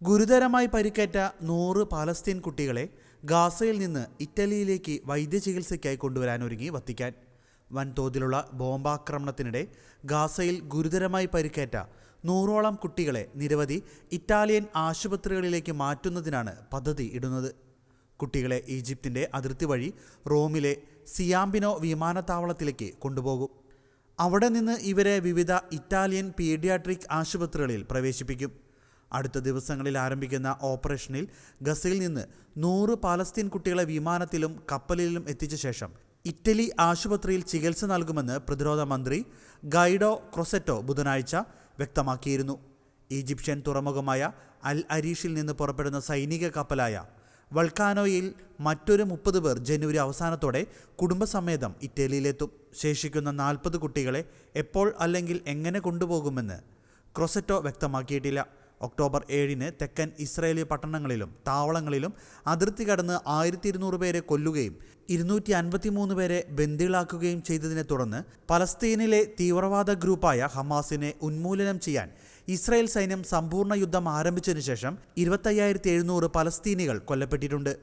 ഗുരുതരമായി പരിക്കേറ്റ 100 പാലസ്തീൻ കുട്ടികളെ ഗാസയിൽ നിന്ന് ഇറ്റലിയിലേക്ക് വൈദ്യചികിത്സയ്ക്കായി കൊണ്ടുവരാനൊരുങ്ങി വത്തിക്കാൻ. വൻതോതിലുള്ള ബോംബാക്രമണത്തിനിടെ ഗാസയിൽ ഗുരുതരമായി പരിക്കേറ്റ 100ഓളം കുട്ടികളെ നിരവധി ഇറ്റാലിയൻ ആശുപത്രികളിലേക്ക് മാറ്റുന്നതിനാണ് പദ്ധതി ഇടുന്നത്. കുട്ടികളെ ഈജിപ്തിൻ്റെ അതിർത്തി വഴി റോമിലെ സിയാംപിനോ വിമാനത്താവളത്തിലേക്ക് കൊണ്ടുപോകും. അവിടെ നിന്ന് ഇവരെ വിവിധ ഇറ്റാലിയൻ പീഡിയാട്രിക് ആശുപത്രികളിൽ പ്രവേശിപ്പിക്കും. അടുത്ത ദിവസങ്ങളിൽ ആരംഭിക്കുന്ന ഓപ്പറേഷനിൽ ഗസയിൽ നിന്ന് 100 പാലസ്തീൻ കുട്ടികളെ വിമാനത്തിലും കപ്പലിലും എത്തിച്ച ശേഷം ഇറ്റലി ആശുപത്രിയിൽ ചികിത്സ നൽകുമെന്ന് പ്രതിരോധ മന്ത്രി ഗൈഡോ ക്രൊസെറ്റോ ബുധനാഴ്ച വ്യക്തമാക്കിയിരുന്നു. ഈജിപ്ഷ്യൻ തുറമുഖമായ അൽ അരീഷിൽ നിന്ന് പുറപ്പെടുന്ന സൈനിക കപ്പലായ വൾക്കാനോയിൽ മറ്റൊരു 30 പേർ ജനുവരി അവസാനത്തോടെ കുടുംബസമേതം ഇറ്റലിയിലെത്തും. ശേഷിക്കുന്ന 40 കുട്ടികളെ എപ്പോൾ അല്ലെങ്കിൽ എങ്ങനെ കൊണ്ടുപോകുമെന്ന് ക്രൊസെറ്റോ വ്യക്തമാക്കിയിട്ടില്ല. ഒക്ടോബർ 7-ന് തെക്കൻ ഇസ്രായേലി പട്ടണങ്ങളിലും താവളങ്ങളിലും അതിർത്തി കടന്ന് 1200 പേരെ കൊല്ലുകയും 253 പേരെ ബന്ദികളാക്കുകയും ചെയ്തതിനെ തുടർന്ന് പലസ്തീനിലെ തീവ്രവാദ ഗ്രൂപ്പായ ഹമാസിനെ ഉന്മൂലനം ചെയ്യാൻ ഇസ്രായേൽ സൈന്യം സമ്പൂർണ്ണ യുദ്ധം ആരംഭിച്ചതിനു ശേഷം 25,700 പലസ്തീനികൾ കൊല്ലപ്പെട്ടിട്ടുണ്ട്.